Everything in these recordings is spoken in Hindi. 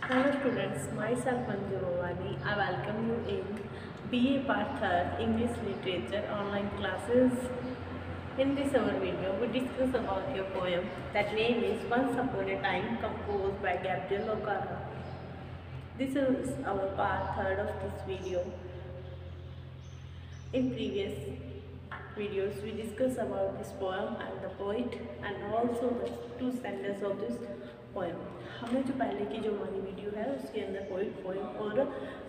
Hello students, myself Manju Bhavani. I welcome you in BA Part 3rd English Literature online classes. In this our video, we discuss about your poem that name is Once Upon a Time, composed by Gabriel O'Carra. This is our part 3rd of this video. In previous videos, we discuss about this poem and the poet and also the two stanzas of this poem. हमने जो पहले की जो हमारी वीडियो है उसके अंदर पोएम और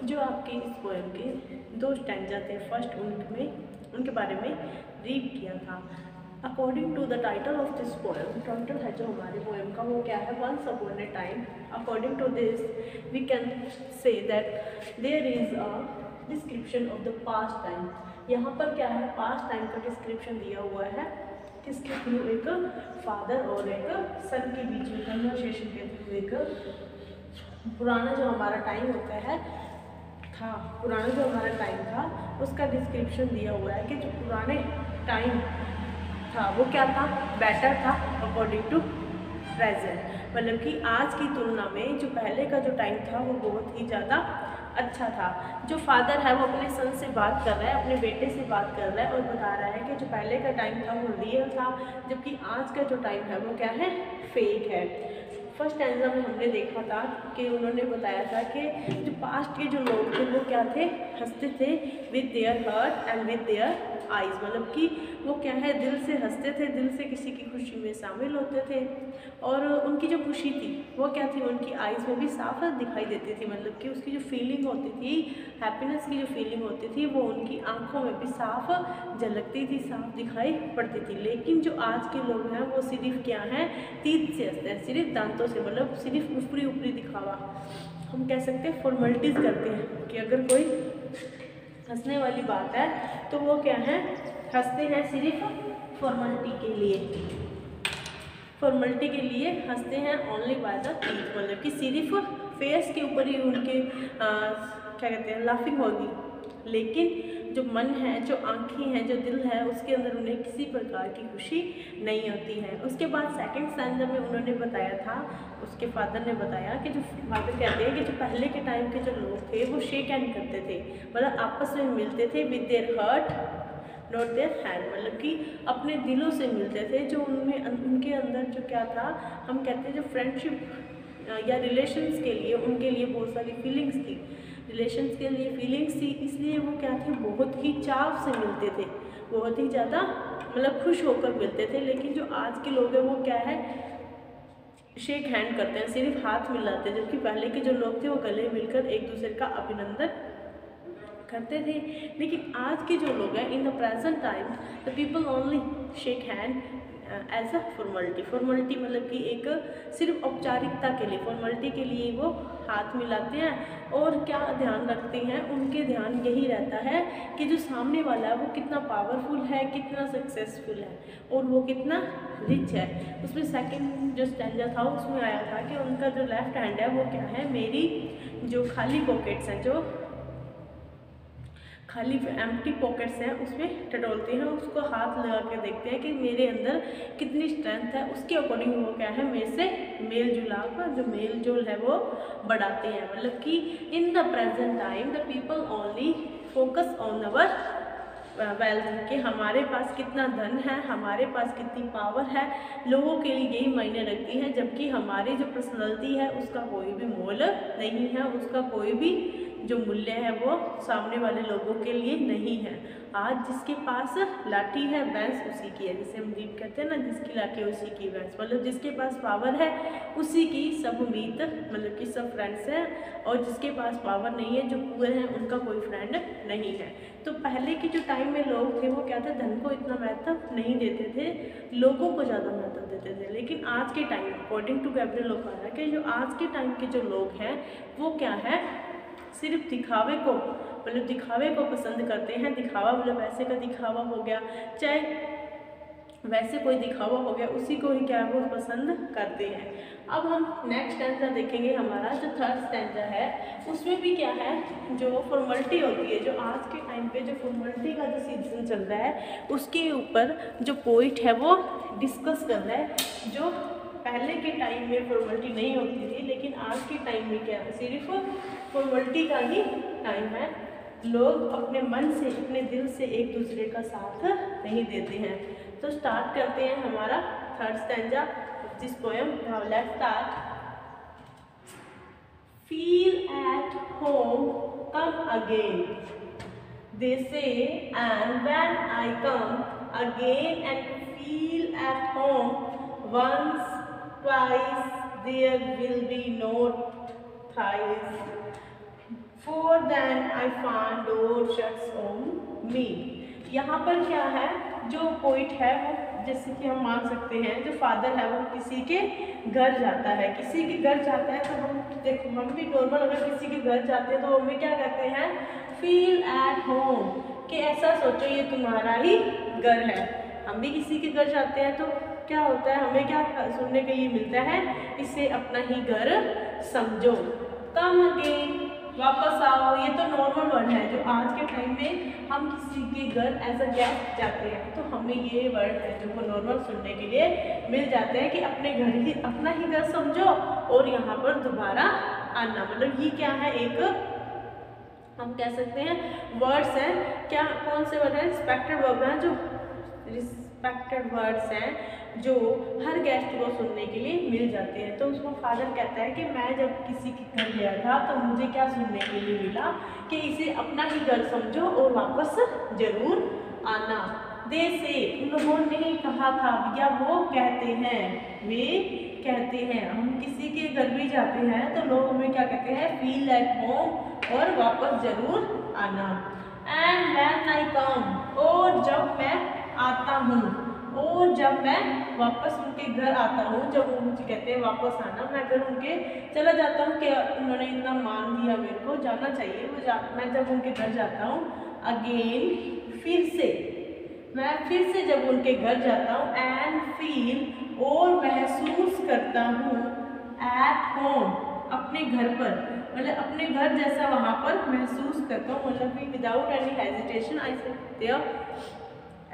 जो आपके इस पोएम के दो स्टैंजा थे फर्स्ट उनके बारे में रीड किया था। According to the title of this poem, title है जो हमारे पोएम का वो क्या है, once upon a time. According to this we can say that there is a description of the past time. यहाँ पर क्या है, पास्ट टाइम का डिस्क्रिप्शन दिया हुआ है किसके थ्रू, एक फादर और एक सन के बीच में कन्वर्सेशन के थ्रू। एक पुराना जो हमारा टाइम होता है पुराना जो हमारा टाइम था उसका डिस्क्रिप्शन दिया हुआ है कि जो पुराने टाइम था वो क्या था, बेटर था अकॉर्डिंग टू प्रेजेंट। मतलब कि आज की तुलना में जो पहले का जो टाइम था वो बहुत ही ज़्यादा अच्छा था। जो फादर है वो अपने सन से बात कर रहा है, अपने बेटे से बात कर रहा है और बता रहा है कि जो पहले का टाइम था वो रियल था, जबकि आज का जो टाइम है वो क्या है, फेक है। फर्स्ट स्टैंजा में हमने देखा था कि उन्होंने बताया था कि जो पास्ट के जो लोग थे वो क्या थे, हंसते थे with their heart and with their eyes. मतलब कि वो क्या है, दिल से हंसते थे, दिल से किसी की खुशी में शामिल होते थे और उनकी जो खुशी थी वो क्या थी, उनकी आइज़ में भी साफ दिखाई देती थी। मतलब कि उसकी जो फीलिंग होती थी, हैप्पीनेस की जो फीलिंग होती थी वो उनकी आंखों में भी साफ झलकती थी, साफ दिखाई पड़ती थी। लेकिन जो आज के लोग हैं वो सिर्फ क्या हैं, तीत से हंसते हैं, सिर्फ दांतों से, मतलब सिर्फ ऊपरी ऊपरी दिखावा, हम कह सकते हैं फॉर्मेलिटीज़ करते हैं कि अगर कोई हंसने वाली बात है तो वो क्या है, हंसते हैं सिर्फ फॉर्मेलिटी के लिए, फॉर्मेलिटी के लिए हंसते हैं ओनली बाय द टीथ। मतलब कि सिर्फ फेस के ऊपर ही उनके क्या कहते हैं, लाफिंग होगी, लेकिन जो मन है, जो आँखें हैं, जो दिल है, उसके अंदर उन्हें किसी प्रकार की खुशी नहीं होती है। उसके बाद सेकंड स्टैंजा में उन्होंने बताया था, उसके फादर ने बताया कि जो फादर कहते हैं कि जो पहले के टाइम के जो लोग थे वो शेक हैंड करते थे, मतलब आपस में मिलते थे with their heart not their hand. मतलब कि अपने दिलों से मिलते थे, जो उनमें उनके अंदर जो क्या था, हम कहते हैं जो फ्रेंडशिप या रिलेशंस के लिए उनके लिए बहुत सारी फीलिंग्स थी, रिलेशंस के लिए फीलिंग्स थी, इसलिए वो क्या थे, बहुत ही चाव से मिलते थे, बहुत ही ज़्यादा मतलब खुश होकर मिलते थे। लेकिन जो आज के लोग हैं वो क्या है, शेक हैंड करते हैं, सिर्फ हाथ मिलाते हैं, जबकि पहले के जो लोग थे वो गले मिलकर एक दूसरे का अभिनंदन करते थे। लेकिन आज के जो लोग हैं in the present time the people only shake hand as a formality. Formality मतलब कि एक सिर्फ औपचारिकता के लिए, फॉर्मेलिटी के लिए वो हाथ मिलाते हैं और क्या ध्यान रखते हैं, उनके ध्यान यही रहता है कि जो सामने वाला है वो कितना पावरफुल है, कितना सक्सेसफुल है और वो कितना रिच है। उसमें सेकंड जो स्टैंजा था उसमें आया था कि उनका जो लेफ्ट हैंड है वो क्या है, मेरी जो खाली पॉकेट्स हैं, जो खाली एम्प्टी पॉकेट्स हैं उसमें टटोलते हैं, उसको हाथ लगा के देखते हैं कि मेरे अंदर कितनी स्ट्रेंथ है, उसके अकॉर्डिंग वो क्या है, मेरे से मेल जुलाव का जो मेल जोल है वो बढ़ाते हैं। मतलब कि इन the present time the people only focus on our wealth, कि हमारे पास कितना धन है, हमारे पास कितनी पावर है, लोगों के लिए यही मायने रखती है, जबकि हमारी जो पर्सनैलिटी है उसका कोई भी मोल नहीं है, उसका कोई भी जो मूल्य है वो सामने वाले लोगों के लिए नहीं है। आज जिसके पास लाठी है भैंस उसी की है, जैसे हम रीड कहते हैं ना, जिसकी लाठी उसी की भैंस, मतलब जिसके पास पावर है उसी की सब उम्मीद, मतलब कि सब फ्रेंड्स हैं, और जिसके पास पावर नहीं है, जो पुअर हैं, उनका कोई फ्रेंड नहीं है। तो पहले के जो टाइम में लोग थे वो क्या था, धन को इतना महत्व नहीं देते थे, लोगों को ज़्यादा महत्व देते थे। लेकिन आज के टाइम अकॉर्डिंग टू गैब्रियल ओकारा के जो आज के टाइम के जो लोग हैं वो क्या है, सिर्फ दिखावे को, मतलब दिखावे को पसंद करते हैं। दिखावा मतलब पैसे का दिखावा हो गया, चाहे वैसे कोई दिखावा हो गया, उसी को ही क्या है वो पसंद करते हैं। अब हम नेक्स्ट स्टैंजा देखेंगे। हमारा जो थर्ड स्टैंजा है उसमें भी क्या है, जो फॉर्मेलिटी होती है, जो आज के टाइम पे जो फॉर्मेलिटी का जो सीजन चल रहा है उसके ऊपर जो पोइट है वो डिस्कस कर रहा है। जो पहले के टाइम में फॉर्मेलिटी नहीं होती थी, लेकिन आज के टाइम में क्या है, सिर्फ फॉर्मेलिटी का ही टाइम है। लोग अपने मन से, अपने दिल से एक दूसरे का साथ नहीं देते हैं। तो स्टार्ट करते हैं हमारा third stanza of this poem. Now let's start. Feel at home, come again, they say, and when I come again and feel at home, once, twice, there will be no thrice, for then I find door shuts on me। यहाँ पर क्या है, जो पोइट है वो, जैसे कि हम मान सकते हैं, जो फादर है वो किसी के घर जाता है, किसी के घर जाता है तो हम देखो, हम भी नॉर्मल अगर किसी के घर जाते हैं तो हमें क्या कहते हैं, फील एट होम, कि ऐसा सोचो ये तुम्हारा ही घर है। हम भी किसी के घर जाते हैं तो क्या होता है, हमें क्या सुनने के लिए मिलता है, इसे अपना ही घर समझो। कम अगेन, वापस आओ, ये तो नॉर्मल वर्ड है। जो आज के टाइम में हम किसी के घर एज अ गेस्ट जाते हैं तो हमें ये वर्ड है जो वो नॉर्मल सुनने के लिए मिल जाते हैं कि अपने घर ही, अपना ही घर समझो और यहाँ पर दोबारा आना। मतलब ये क्या है, एक हम कह सकते हैं वर्ड्स हैं। क्या, कौन से वर्ड हैं, रिस्पेक्टेड वर्ड हैं, जो रिस्पेक्टेड वर्ड्स हैं जो हर गेस्ट को सुनने के लिए मिल जाते हैं। तो उसको फादर कहता है कि मैं जब किसी के घर गया था तो मुझे क्या सुनने के लिए मिला, कि इसे अपना ही घर समझो और वापस जरूर आना। दे से, उन्होंने ही कहा था, या वो कहते हैं, वे कहते हैं। हम किसी के घर भी जाते हैं तो लोग हमें क्या कहते हैं, फील एट होम, और वापस जरूर आना। एंड व्हेन आई कम, और जब मैं आता हूँ, और जब मैं वापस उनके घर आता हूँ, जब वो मुझे कहते हैं वापस आना, मैं अगर उनके चला जाता हूँ कि उन्होंने इतना मान दिया मेरे को, जाना चाहिए, मैं जब उनके घर जाता हूँ, अगेन, फिर से, मैं फिर से जब उनके घर जाता हूँ, एंड फील, और महसूस करता हूँ, एट होम, अपने घर पर, मतलब अपने घर जैसा वहाँ पर महसूस करता हूँ। मतलब कि विदाउट एनी हेजिटेशन आई से देयर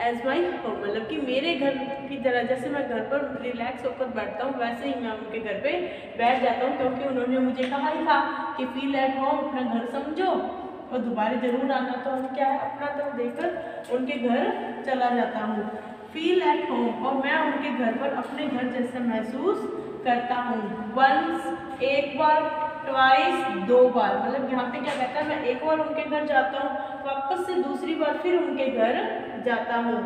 एज माई होम, मतलब कि मेरे घर की तरह, जैसे मैं घर पर रिलैक्स होकर बैठता हूँ वैसे ही मैं उनके घर पे बैठ जाता हूँ, क्योंकि उन्होंने मुझे कहा ही था कि फील एट होम, अपना घर समझो और दोबारा जरूर आना। तो हम क्या है, अपना तो देकर उनके घर चला जाता हूँ। फील एट होम, और मैं उनके घर पर अपने घर जैसा महसूस करता हूँ। वंस, एक बार, ट्वाइस, दो बार, मतलब यहाँ पे क्या कहता है, मैं एक बार उनके घर जाता हूँ, वापस से दूसरी बार फिर उनके घर जाता हूँ।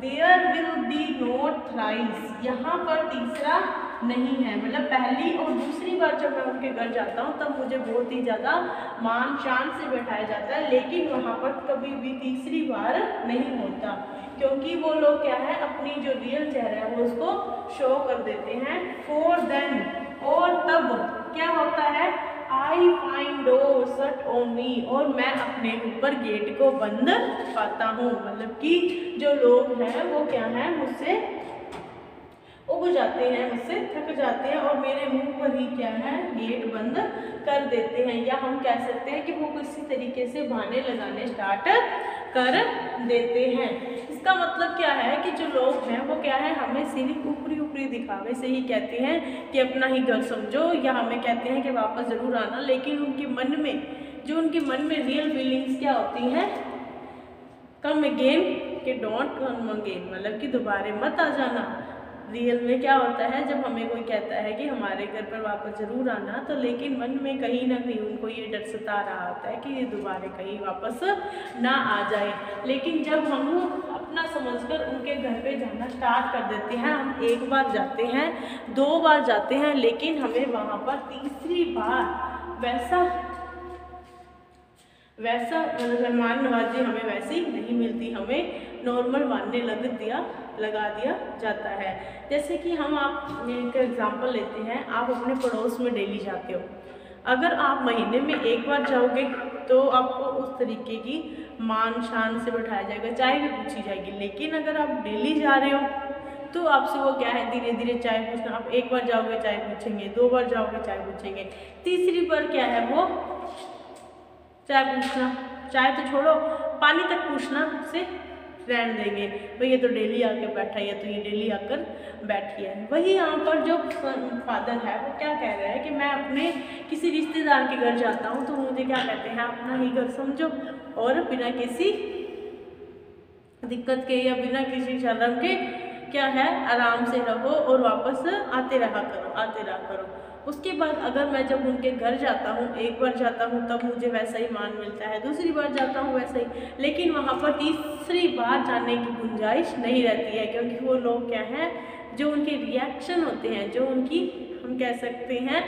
There will be no thrice, यहाँ पर तीसरा नहीं है, मतलब पहली और दूसरी बार जब मैं उनके घर जाता हूँ तब मुझे बहुत ही ज़्यादा मान शान से बैठाया जाता है, लेकिन वहाँ पर कभी भी तीसरी बार नहीं होता, क्योंकि वो लोग क्या है, अपनी जो रियल चेहरा है वो उसको शो कर देते हैं। फॉर देन, और तब क्या होता है, I find door shut on me, और मैं अपने ऊपर गेट को बंद पाता हूँ। मतलब कि जो लोग हैं वो क्या है, मुझसे उब जाते हैं, मुझसे थक जाते हैं और मेरे मुंह पर ही क्या है, गेट बंद कर देते हैं, या हम कह सकते हैं कि वो किसी तरीके से बहाने लगाने स्टार्ट कर देते हैं। इसका मतलब क्या है कि जो लोग हैं वो क्या है, हमें सिर्फ ऊपरी ऊपरी दिखावे से ही कहते हैं कि अपना ही घर समझो, या हमें कहते हैं कि वापस ज़रूर आना, लेकिन उनके मन में, जो उनके मन में रियल फीलिंग्स क्या होती हैं, कम अगेन, कि डोंट कम अगेन, मतलब कि दोबारा मत आ जाना। रियल में क्या होता है, जब हमें कोई कहता है कि हमारे घर पर वापस ज़रूर आना, तो लेकिन मन में कहीं ना कहीं उनको ये डर सता रहा होता है कि ये दोबारा कहीं वापस ना आ जाए। लेकिन जब हम अपना समझकर उनके घर पे जाना स्टार्ट कर देते हैं, हम एक बार जाते हैं, दो बार जाते हैं, लेकिन हमें वहाँ पर तीसरी बार वैसा मेहमान नवाजी हमें वैसी नहीं मिलती, हमें नॉर्मल मानने लगा दिया जाता है। जैसे कि हम आप एक एग्जांपल लेते हैं, आप अपने पड़ोस में डेली जाते हो, अगर आप महीने में एक बार जाओगे तो आपको उस तरीके की मान शान से बैठाया जाएगा, चाय भी पूछी जाएगी। लेकिन अगर आप डेली जा रहे हो तो आपसे वो क्या है धीरे धीरे चाय पूछना। आप एक बार जाओगे चाय पूछेंगे, 2 बार जाओगे चाय पूछेंगे, तीसरी बार क्या है वो चाय पूछना, चाय तो छोड़ो पानी तक पूछना से रहने देंगे, भाई ये तो डेली आके बैठा है, तो ये डेली आकर बैठी है। वही यहाँ पर जो फादर है वो क्या कह रहा है कि मैं अपने किसी रिश्तेदार के घर जाता हूँ तो मुझे क्या कहते हैं अपना ही घर समझो, और बिना किसी दिक्कत के या बिना किसी शर्म के क्या है आराम से रहो और वापस आते रहा करो। उसके बाद अगर मैं जब उनके घर जाता हूँ, एक बार जाता हूँ तब मुझे वैसा ही मान मिलता है, दूसरी बार जाता हूँ वैसा ही, लेकिन वहाँ पर तीसरी बार जाने की गुंजाइश नहीं रहती है, क्योंकि वो लोग क्या है जो उनके रिएक्शन होते हैं, जो उनकी हम कह सकते हैं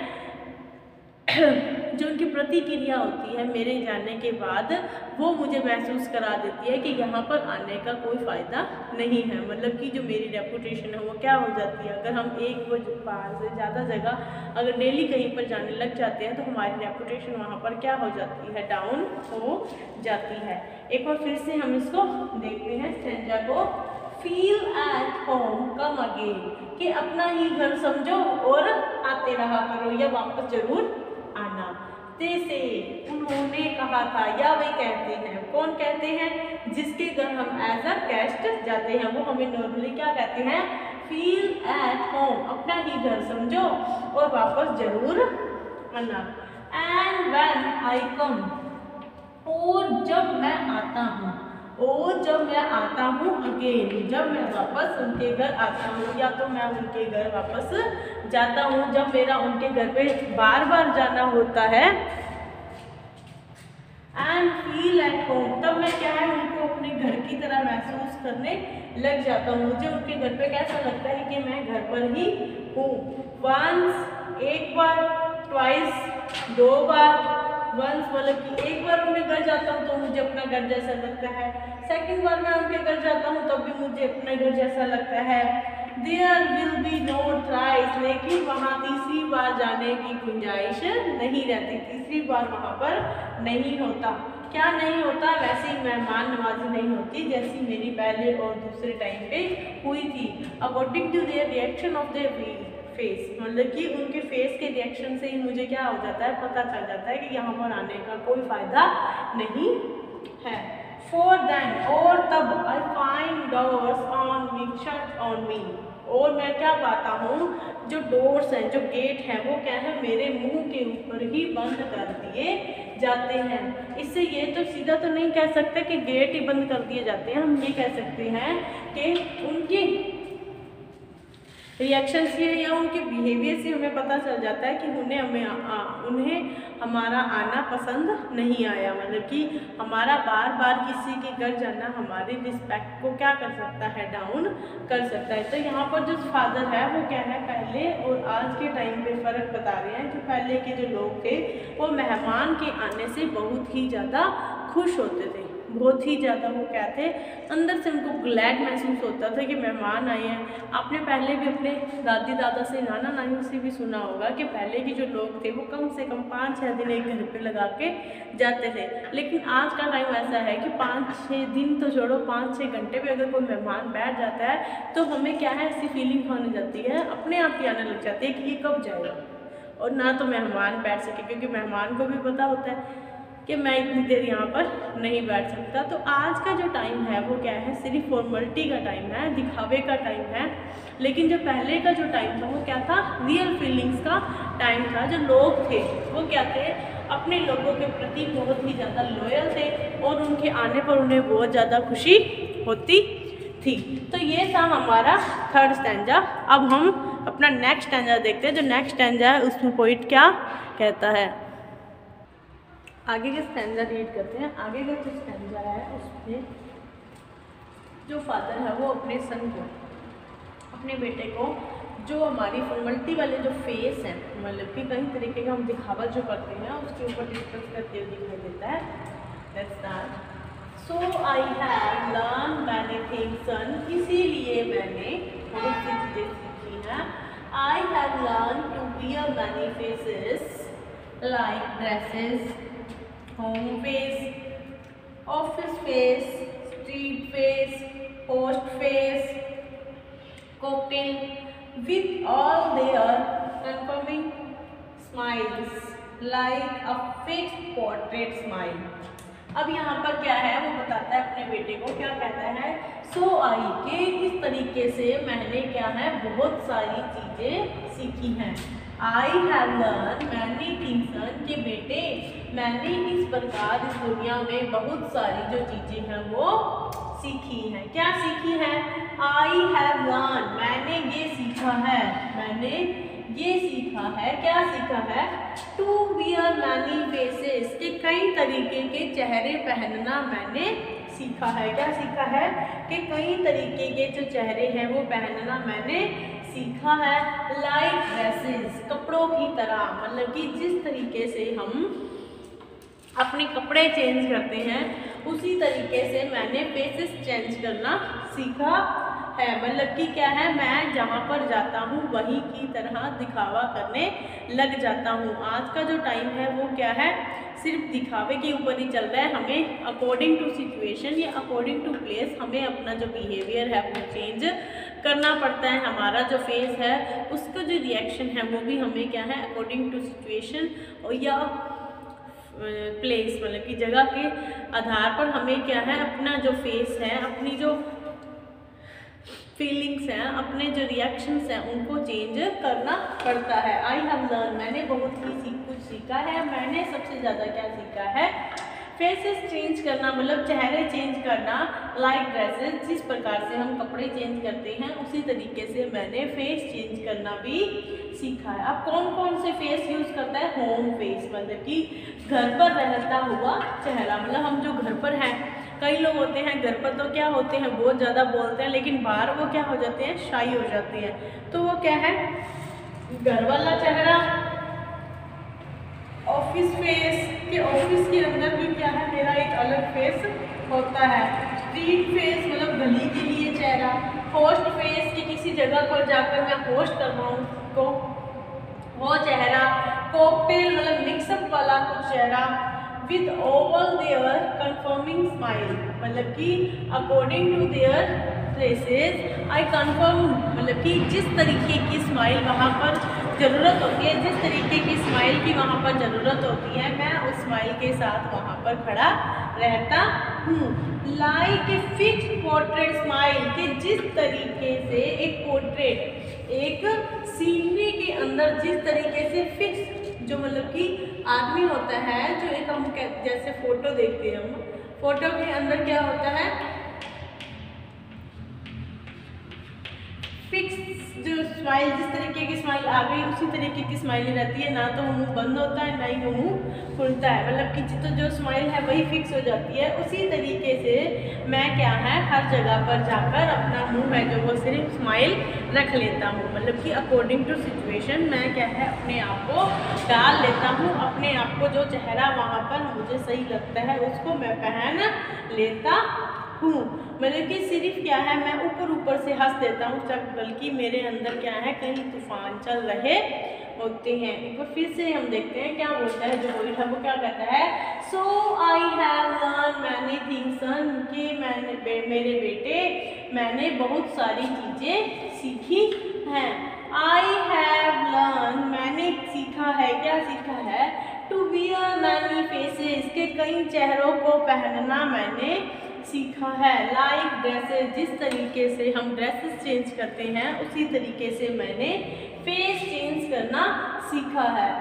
जो उनकी प्रतिक्रिया होती है मेरे जाने के बाद, वो मुझे महसूस करा देती है कि यहाँ पर आने का कोई फ़ायदा नहीं है। मतलब कि जो मेरी रेपुटेशन है वो क्या हो जाती है, अगर हम एक बार से ज़्यादा जगह अगर डेली कहीं पर जाने लग जाते हैं तो हमारी रेपुटेशन वहाँ पर क्या हो जाती है, डाउन हो जाती है। एक बार फिर से हम इसको देखते हैं स्टैंजा को, feel at home come again, कि अपना ही घर समझो और आते रहा करो या वापस जरूर आना। जैसे उन्होंने कहा था, या वे कहते हैं, कौन कहते हैं, जिसके घर हम एज अ गेस्ट जाते हैं वो हमें नॉर्मली क्या कहते हैं, फील एट होम, अपना ही घर समझो और वापस जरूर आना। एंड व्हेन आई कम, और जब मैं आता हूँ, और जब मैं आता हूँ अगेन, जब मैं वापस उनके घर आता हूँ, या तो मैं उनके घर वापस जाता हूँ, जब मेरा उनके घर पे बार बार जाना होता है, एंड फील एट होम, तब मैं क्या है उनको अपने घर की तरह महसूस करने लग जाता हूँ। मुझे उनके घर पे कैसा लगता है कि मैं घर पर ही हूँ। वंस, एक बार, ट्वाइस, 2 बार, वंस मतलब कि एक बार उनके घर जाता हूँ तो मुझे अपना घर जैसा लगता है, सेकंड बार मैं उनके घर जाता हूँ तब भी मुझे अपने घर जैसा लगता है। देयर विल बी नो ट्राइस, लेकिन वहाँ तीसरी बार जाने की गुंजाइश नहीं रहती, तीसरी बार वहाँ पर नहीं होता। क्या नहीं होता, वैसी मेहमान नवाजी नहीं होती जैसी मेरी पहले और दूसरे टाइम पे हुई थी। According to their reaction of their face, मतलब कि उनके फेस के रिएक्शन से ही मुझे क्या हो जाता है, पता चल जाता है कि यहाँ पर आने का कोई फ़ायदा नहीं है। फॉर देन, और तब, I find doors on me, shut on me, और मैं क्या पाता हूँ, जो डोर्स हैं, जो गेट हैं, वो क्या है मेरे मुंह के ऊपर ही बंद कर दिए जाते हैं। इससे ये तो सीधा तो नहीं कह सकते कि गेट ही बंद कर दिए जाते हैं, हम ये कह सकते हैं कि उनकी रिएक्शन से या उनके बिहेवियर से हमें पता चल जाता है कि उन्हें हमारा आना पसंद नहीं आया। मतलब कि हमारा बार बार किसी के घर जाना हमारी रिस्पेक्ट को क्या कर सकता है, डाउन कर सकता है। तो यहाँ पर जो फादर है वो क्या है, पहले और आज के टाइम पे फ़र्क बता रहे हैं। जो पहले के जो लोग थे वो मेहमान के आने से बहुत ही ज़्यादा खुश होते थे, बहुत ही ज़्यादा वो क्या थे, अंदर से उनको ग्लैड महसूस होता था कि मेहमान आए हैं। आपने पहले भी अपने दादी दादा से, नाना नानी से भी सुना होगा कि पहले के जो लोग थे वो कम से कम 5-6 दिन एक घर पे लगा के जाते थे, लेकिन आज का टाइम ऐसा है कि 5-6 दिन तो छोड़ो, 5-6 घंटे पे अगर कोई मेहमान बैठ जाता है तो हमें क्या है, ऐसी फीलिंग होने जाती है, अपने आप ही आने लग जाती है कि ये कब जाएगा, और ना तो मेहमान बैठ सके, क्योंकि मेहमान को भी पता होता है कि मैं इतनी देर यहाँ पर नहीं बैठ सकता। तो आज का जो टाइम है वो क्या है, सिर्फ फॉर्मेलिटी का टाइम है, दिखावे का टाइम है। लेकिन जो पहले का जो टाइम था वो क्या था, रियल फीलिंग्स का टाइम था। जो लोग थे वो क्या थे, अपने लोगों के प्रति बहुत ही ज़्यादा लॉयल थे और उनके आने पर उन्हें बहुत ज़्यादा खुशी होती थी। तो ये था हमारा थर्ड स्टैंजा। अब हम अपना नेक्स्ट स्टैंजा देखते हैं। जो नेक्स्ट स्टैंजा है उसमें पोइट क्या कहता है, आगे का स्टैंजा रीड करते हैं। आगे का जो स्टैंजा है उसमें जो फादर है वो अपने सन को, अपने बेटे को, जो हमारी फॉर्मेलिटी वाले जो फेस हैं, मतलब कि कई तरीके का हम दिखावा जो करते हैं उसके ऊपर डिस्कस करते हुए दिखाई देता है। Let's start. So I have learn many things son, इसीलिए मैंने बहुत सी चीज़ें सीखी हैं। I have learn to wear many faces like dresses, home face, office face, street face, post face, cocktail with all their confirming smiles like a fixed portrait smile. अब यहाँ पर क्या है वो बताता है अपने बेटे को, क्या कहता है, सो आई के इस तरीके से मैंने क्या है बहुत सारी चीज़ें सीखी हैं। I have learn many things के बेटे मैंने इस प्रकार इस दुनिया में बहुत सारी जो चीज़ें हैं वो सीखी हैं। क्या सीखी है? आई हैव लर्न मैंने ये सीखा है, मैंने ये सीखा है, क्या सीखा है, टू वियर मैनी फेसेस के कई तरीके के चेहरे पहनना मैंने सीखा है। क्या सीखा है कि कई तरीके के जो चेहरे हैं वो पहनना मैंने सीखा है। लाइक ड्रेसेस कपड़ों की तरह, मतलब कि जिस तरीके से हम अपने कपड़े चेंज करते हैं उसी तरीके से मैंने फेसेस चेंज करना सीखा है। मतलब कि क्या है, मैं जहाँ पर जाता हूँ वहीं की तरह दिखावा करने लग जाता हूँ। आज का जो टाइम है वो क्या है, सिर्फ दिखावे के ऊपर ही चल रहा है। हमें अकॉर्डिंग टू सिचुएशन या अकॉर्डिंग टू प्लेस हमें अपना जो बिहेवियर है वो चेंज करना पड़ता है। हमारा जो फेस है उसका जो रिएक्शन है वो भी हमें क्या है अकॉर्डिंग टू सिचुएशन या प्लेस, मतलब कि जगह के आधार पर हमें क्या है अपना जो फेस है, अपनी जो फीलिंग्स हैं, अपने जो रिएक्शंस हैं उनको चेंज करना पड़ता है। आई हैव लर्न मैंने बहुत ही कुछ सीखा है। मैंने सबसे ज़्यादा क्या सीखा है, फेसेस चेंज करना, मतलब चेहरे चेंज करना। लाइक ड्रेसेस जिस प्रकार से हम कपड़े चेंज करते हैं उसी तरीके से मैंने फेस चेंज करना भी सीखा है। अब कौन कौन से फेस यूज़ करता है, होम फेस, मतलब कि घर पर रहता हुआ चेहरा। मतलब हम जो घर पर हैं, कई लोग होते हैं घर पर तो क्या होते हैं बहुत ज़्यादा बोलते हैं, लेकिन बाहर वो क्या हो जाते हैं, शाई हो जाते हैं। तो वो क्या है, घर वाला चेहरा। ऑफिस फेस के ऑफिस के अंदर भी क्या है मेरा एक अलग फेस होता है। स्ट्रीट फेस मतलब गली के लिए चेहरा। होस्ट फेस कि किसी जगह पर जाकर मैं होस्ट कर रहा हूँ को वो चेहरा। कॉकटेल मतलब मिक्सअप वाला कुछ चेहरा। With all their conforming smile, मतलब कि according to their places I conform, मतलब कि जिस तरीके की स्माइल वहाँ पर ज़रूरत होती है, जिस तरीके की स्माइल की वहाँ पर ज़रूरत होती है, मैं उस स्माइल के साथ वहाँ पर खड़ा रहता हूँ। Like a fix portrait smile कि जिस तरीके से एक पोर्ट्रेट एक सीनरी के अंदर जिस तरीके से फिक्स जो मतलब कि आदमी होता है, जो एक हम जैसे फोटो देखते हैं, हम फोटो के अंदर क्या होता है फिक्स जो स्माइल, जिस तरीके की स्माइल आ गई उसी तरीके की स्माइल रहती है। ना तो मुंह बंद होता है ना ही वो मुंह खुलता है, मतलब कि तो जो स्माइल है वही फिक्स हो जाती है। उसी तरीके से मैं क्या है हर जगह पर जाकर अपना मुंह है जो वो सिर्फ स्माइल रख लेता हूँ, मतलब कि अकॉर्डिंग टू सिचुएशन मैं क्या है अपने आप को डाल लेता हूँ। अपने आप को जो चेहरा वहाँ पर मुझे सही लगता है उसको मैं पहन लेता हूँ। मतलब कि सिर्फ क्या है मैं ऊपर ऊपर से हंस देता हूँ, बल्कि मेरे अंदर क्या है कहीं तूफान चल रहे होते हैं। एक बार फिर से हम देखते हैं क्या बोलता है जो बोल वो क्या कहता है। So I have learn many things कि मेरे बेटे मैंने बहुत सारी चीज़ें सीखी हैं। आई हैव लर्न मैंने सीखा है, क्या सीखा है, टू वियर मैनी फेसेस के कई चेहरों को पहनना मैंने सीखा है। लाइक ड्रेसेस जिस तरीके से हम ड्रेसेस चेंज करते हैं उसी तरीके से मैंने फेस चेंज करना सीखा है।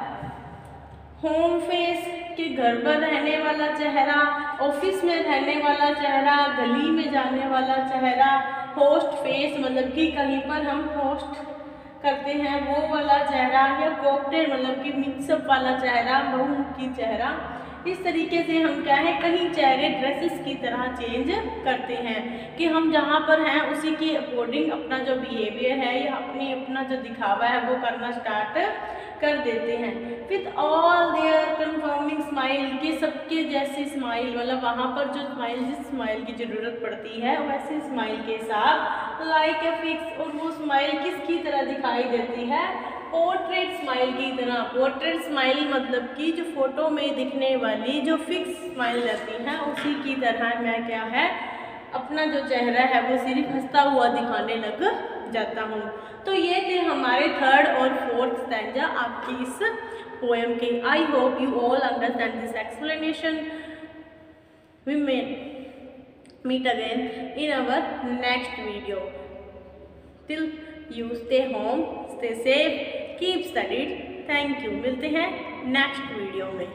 होम फेस के घर पर रहने वाला चेहरा, ऑफिस में रहने वाला चेहरा, गली में जाने वाला चेहरा। होस्ट फेस मतलब कि कहीं पर हम होस्ट करते हैं वो वाला चेहरा, या कॉकटेल मतलब कि मिक्सअप वाला चेहरा, बहुमुखी चेहरा। इस तरीके से हम क्या है कहीं चेहरे ड्रेसेस की तरह चेंज करते हैं कि हम जहाँ पर हैं उसी के अकॉर्डिंग अपना जो बिहेवियर है या अपना जो दिखावा है वो करना स्टार्ट कर देते हैं। With all their conforming smile कि सबके जैसी स्माइल, मतलब वहाँ पर जो स्माइल जिस स्माइल की ज़रूरत पड़ती है वैसे स्माइल के साथ लाइक ए फिक्स, और वो स्माइल किसकी तरह दिखाई देती है, पोर्ट्रेट स्माइल की तरह। पोर्ट्रेट स्माइल मतलब कि जो फोटो में दिखने वाली जो फिक्स स्माइल रहती है उसी की तरह मैं क्या है अपना जो चेहरा है वो सिर्फ हंसता हुआ दिखाने लग जाता हूँ। तो ये थे हमारे थर्ड और फोर्थ स्टैंजा आपकी इस पोएम के। I hope you all understand this explanation. We may meet again in our next video. Till you stay home, stay safe, keep studied. Thank you. मिलते हैं नेक्स्ट वीडियो में।